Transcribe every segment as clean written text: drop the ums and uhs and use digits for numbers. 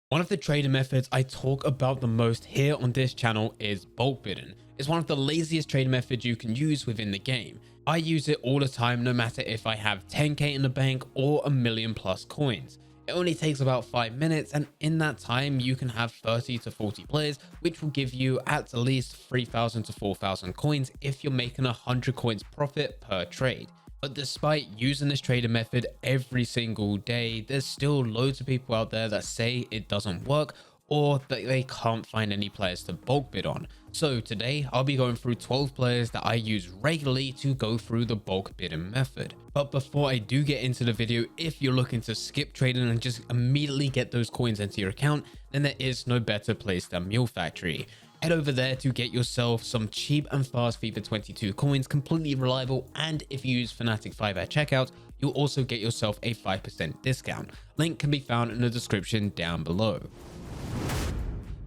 One of the trading methods I talk about the most here on this channel is bulk bidding. It's one of the laziest trading methods you can use within the game. I use it all the time, no matter if I have 10k in the bank or a million plus coins. It only takes about 5 minutes, and in that time you can have 30 to 40 players, which will give you at least 3,000 to 4,000 coins if you're making 100 coins profit per trade. But despite using this trading method every single day, there's still loads of people out there that say it doesn't work or that they can't find any players to bulk bid on. So today I'll be going through 12 players that I use regularly to go through the bulk bidding method. But before I do get into the video, if you're looking to skip trading and just immediately get those coins into your account, then there is no better place than Mule Factory. Head over there to get yourself some cheap and fast FIFA 22 coins, completely reliable, and if you use Fnatic 5 at checkout, you'll also get yourself a 5% discount. Link can be found in the description down below.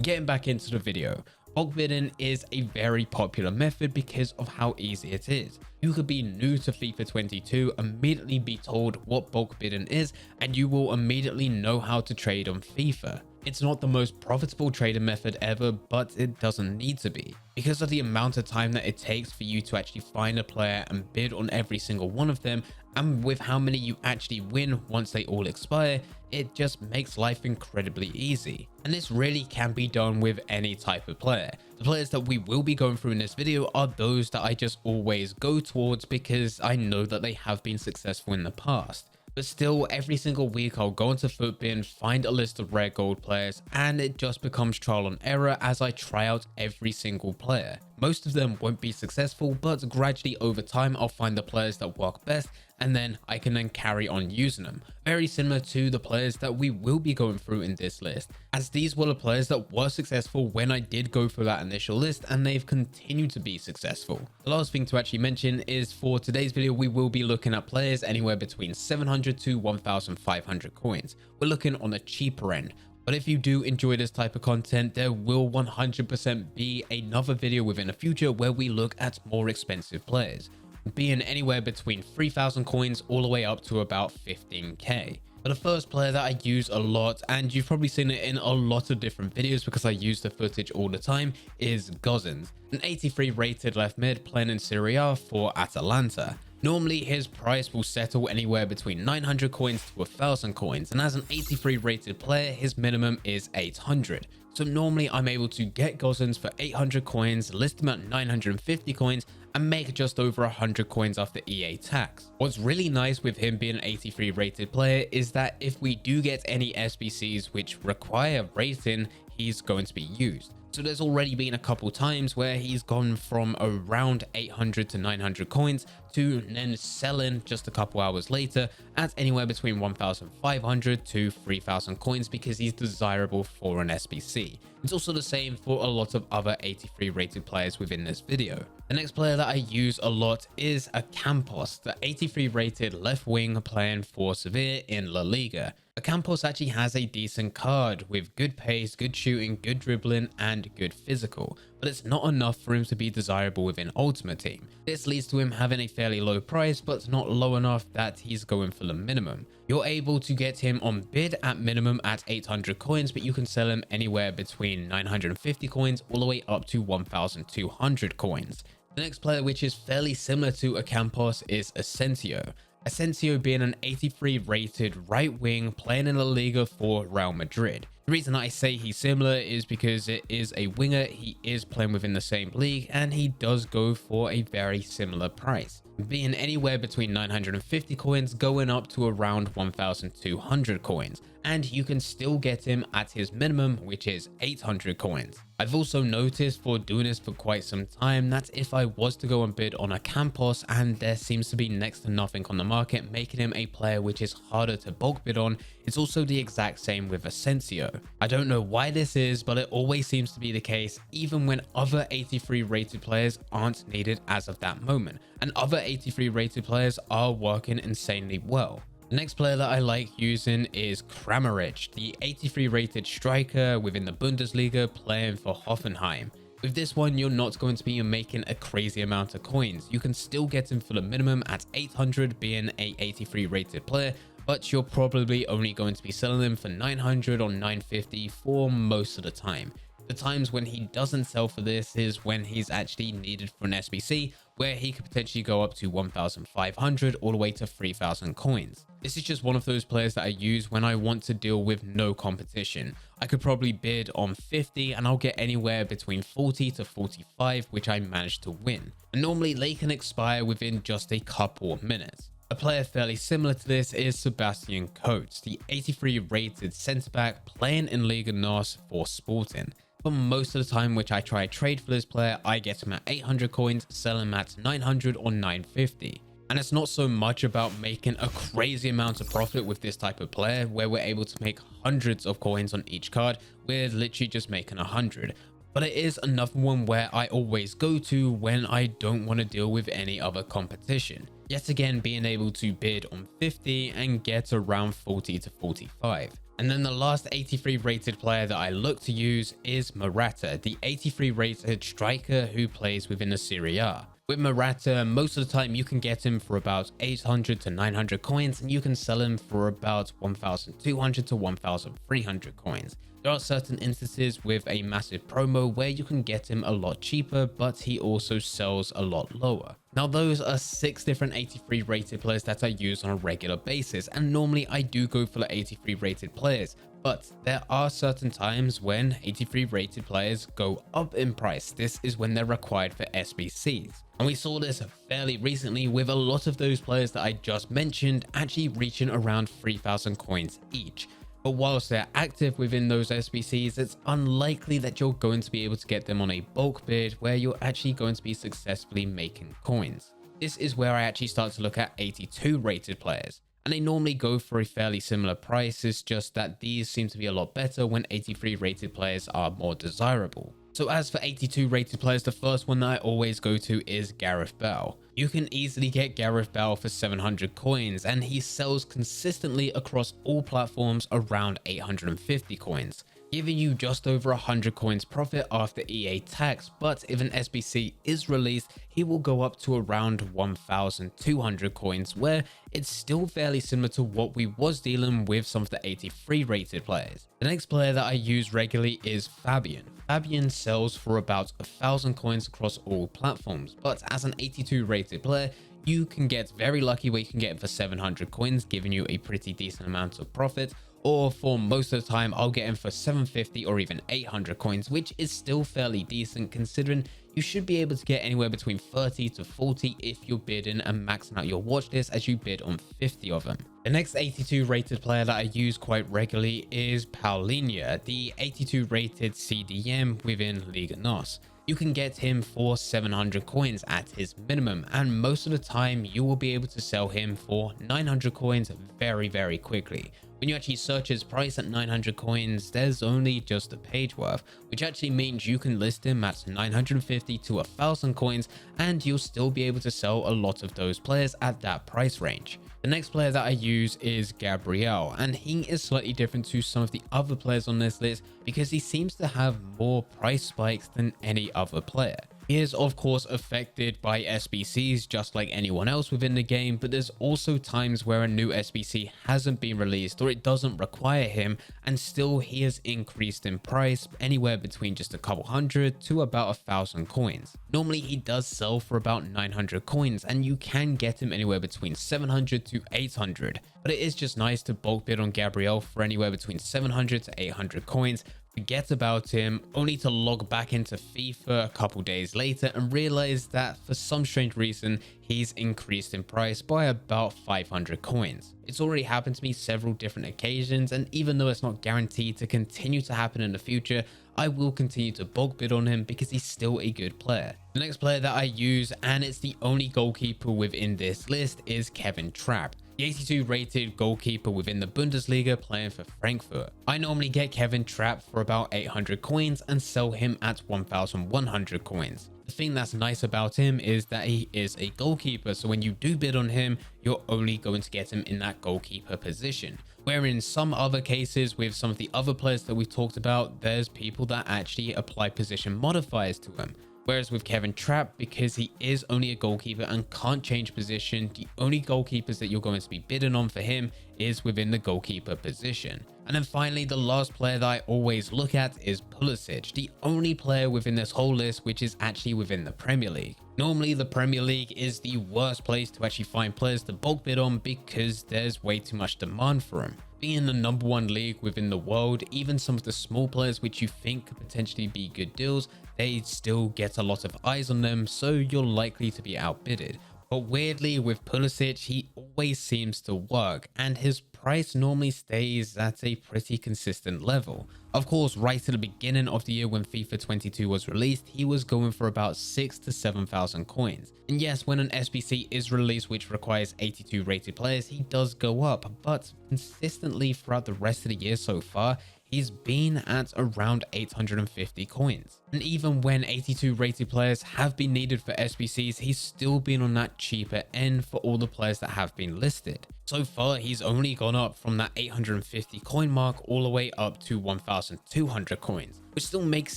Getting back into the video, bulk bidding is a very popular method because of how easy it is. You could be new to FIFA 22, immediately be told what bulk bidding is, and you will immediately know how to trade on FIFA. It's not the most profitable trading method ever, but it doesn't need to be. Because of the amount of time that it takes for you to actually find a player and bid on every single one of them, and with how many you actually win once they all expire, it just makes life incredibly easy. And this really can be done with any type of player. The players that we will be going through in this video are those that I just always go towards because I know that they have been successful in the past. But still, every single week I'll go into Footbin, find a list of rare gold players, and it just becomes trial and error as I try out every single player. Most of them won't be successful, but gradually over time I'll find the players that work best, and then I can then carry on using them. Very similar to the players that we will be going through in this list, as these were the players that were successful when I did go through that initial list, and they've continued to be successful. The last thing to actually mention is for today's video we will be looking at players anywhere between 700 to 1,500 coins. We're looking on the cheaper end. But if you do enjoy this type of content, there will 100% be another video within the future where we look at more expensive players, being anywhere between 3,000 coins all the way up to about 15k. But the first player that I use a lot, and you've probably seen it in a lot of different videos because I use the footage all the time, is Gozens, an 83 rated left mid playing in Serie A for Atalanta. Normally his price will settle anywhere between 900 coins to 1,000 coins, and as an 83 rated player his minimum is 800. So normally I'm able to get Gozens for 800 coins, list him at 950 coins, and make just over 100 coins after EA tax. What's really nice with him being an 83 rated player is that if we do get any SBCs which require rating, he's going to be used. So there's already been a couple times where he's gone from around 800 to 900 coins to then selling just a couple hours later at anywhere between 1,500 to 3,000 coins because he's desirable for an SBC. It's also the same for a lot of other 83 rated players within this video. The next player that I use a lot is Ocampos, the 83 rated left wing playing for Sevilla in La Liga. Ocampos actually has a decent card with good pace, good shooting, good dribbling, and good physical, but it's not enough for him to be desirable within Ultimate Team. This leads to him having a fairly low price, but not low enough that he's going for the minimum. You're able to get him on bid at minimum at 800 coins, but you can sell him anywhere between 950 coins all the way up to 1,200 coins. The next player, which is fairly similar to Ocampos, is Asensio. Asensio being an 83 rated right wing playing in La Liga for Real Madrid. The reason I say he's similar is because it is a winger, he is playing within the same league, and he does go for a very similar price, being anywhere between 950 coins going up to around 1,200 coins, and you can still get him at his minimum, which is 800 coins. I've also noticed for doing this for quite some time that if I was to go and bid on Ocampos and there seems to be next to nothing on the market, making him a player which is harder to bulk bid on, it's also the exact same with Asensio. I don't know why this is, but it always seems to be the case even when other 83 rated players aren't needed as of that moment, and other 83 rated players are working insanely well. The next player that I like using is Kramaric, the 83 rated striker within the Bundesliga playing for Hoffenheim. With this one, you're not going to be making a crazy amount of coins. You can still get him for the minimum at 800 being a 83 rated player, but you're probably only going to be selling them for 900 or 950 for most of the time. The times when he doesn't sell for this is when he's actually needed for an SBC, where he could potentially go up to 1,500 all the way to 3,000 coins. This is just one of those players that I use when I want to deal with no competition. I could probably bid on 50 and I'll get anywhere between 40 to 45, which I managed to win. And normally they can expire within just a couple of minutes. A player fairly similar to this is Sebastian Coates, the 83 rated centre back playing in Liga NOS for Sporting. But most of the time which I try to trade for this player, I get him at 800 coins, sell him at 900 or 950. And it's not so much about making a crazy amount of profit with this type of player where we're able to make hundreds of coins on each card. We're literally just making 100. But it is another one where I always go to when I don't want to deal with any other competition. Yet again, being able to bid on 50 and get around 40 to 45. And then the last 83 rated player that I look to use is Morata, the 83 rated striker who plays within the Serie A. With Morata, most of the time you can get him for about 800 to 900 coins and you can sell him for about 1,200 to 1,300 coins. There are certain instances with a massive promo where you can get him a lot cheaper, but he also sells a lot lower. Now those are 6 different 83 rated players that I use on a regular basis, and normally I do go for the 83 rated players, but there are certain times when 83 rated players go up in price. This is when they're required for SBCs. And we saw this fairly recently with a lot of those players that I just mentioned actually reaching around 3,000 coins each. But whilst they're active within those SBCs, it's unlikely that you're going to be able to get them on a bulk bid where you're actually going to be successfully making coins. This is where I actually start to look at 82 rated players. And they normally go for a fairly similar price, it's just that these seem to be a lot better when 83 rated players are more desirable. So as for 82 rated players, the first one that I always go to is Gareth Bale. You can easily get Gareth Bale for 700 coins and he sells consistently across all platforms around 850 coins, giving you just over 100 coins profit after EA tax. But if an SBC is released, he will go up to around 1,200 coins, where it's still fairly similar to what we was dealing with some of the 83 rated players. The next player that I use regularly is Fabian. Fabian sells for about 1,000 coins across all platforms, but as an 82 rated player, you can get very lucky where you can get it for 700 coins, giving you a pretty decent amount of profit. Or for most of the time, I'll get him for 750 or even 800 coins, which is still fairly decent considering you should be able to get anywhere between 30 to 40 if you're bidding and maxing out your watch list as you bid on 50 of them. The next 82 rated player that I use quite regularly is Paulinho, the 82 rated CDM within Liga NOS. You can get him for 700 coins at his minimum, and most of the time you will be able to sell him for 900 coins very quickly. When you actually search his price at 900 coins, there's only just a page worth, which actually means you can list him at 950 to 1,000 coins and you'll still be able to sell a lot of those players at that price range. The next player that I use is Gabriel, and he is slightly different to some of the other players on this list because he seems to have more price spikes than any other player. He is of course affected by SBCs just like anyone else within the game, but there's also times where a new SBC hasn't been released or it doesn't require him, and still he has increased in price anywhere between just a couple hundred to about 1,000 coins. Normally he does sell for about 900 coins and you can get him anywhere between 700 to 800, but it is just nice to bulk bid on Gabriel for anywhere between 700 to 800 coins. Forget about him, only to log back into FIFA a couple days later and realize that for some strange reason he's increased in price by about 500 coins. It's already happened to me several different occasions, and even though it's not guaranteed to continue to happen in the future, I will continue to bulk bid on him because he's still a good player. The next player that I use, and it's the only goalkeeper within this list, is Kevin Trapp, the 82 rated goalkeeper within the Bundesliga playing for Frankfurt. I normally get Kevin Trapp for about 800 coins and sell him at 1,100 coins. The thing that's nice about him is that he is a goalkeeper, so when you do bid on him, you're only going to get him in that goalkeeper position. Where in some other cases with some of the other players that we've talked about, there's people that actually apply position modifiers to him. Whereas with Kevin Trapp, because he is only a goalkeeper and can't change position, the only goalkeepers that you're going to be bidding on for him is within the goalkeeper position. And then finally, the last player that I always look at is Pulisic, the only player within this whole list which is actually within the Premier League. Normally, the Premier League is the worst place to actually find players to bulk bid on because there's way too much demand for them. Being the #1 league within the world, even some of the small players which you think could potentially be good deals, they still get a lot of eyes on them, so you're likely to be outbidded. But weirdly, with Pulisic, he always seems to work, and his price normally stays at a pretty consistent level. Of course, right at the beginning of the year when FIFA 22 was released, he was going for about 6,000 to 7,000 coins. And yes, when an SBC is released which requires 82 rated players, he does go up, but consistently throughout the rest of the year so far, he's been at around 850 coins. And even when 82 rated players have been needed for SBCs, he's still been on that cheaper end for all the players that have been listed. So far, he's only gone up from that 850 coin mark all the way up to 1,200 coins, which still makes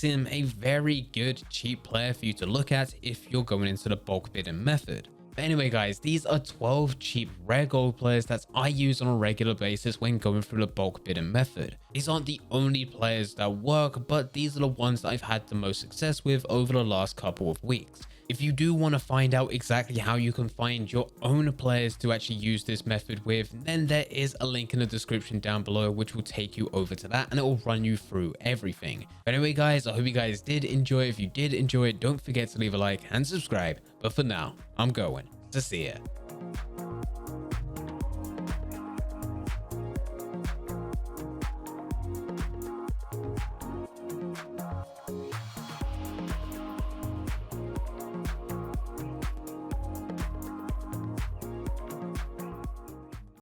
him a very good cheap player for you to look at if you're going into the bulk bidding method. But anyway guys, these are 12 cheap rare gold players that I use on a regular basis when going through the bulk bidding method. These aren't the only players that work, but these are the ones that I've had the most success with over the last couple of weeks. If you do want to find out exactly how you can find your own players to actually use this method with, then there is a link in the description down below which will take you over to that and it will run you through everything. But anyway guys, I hope you guys did enjoy. If you did enjoy it, don't forget to leave a like and subscribe. But for now, I'm going to see ya.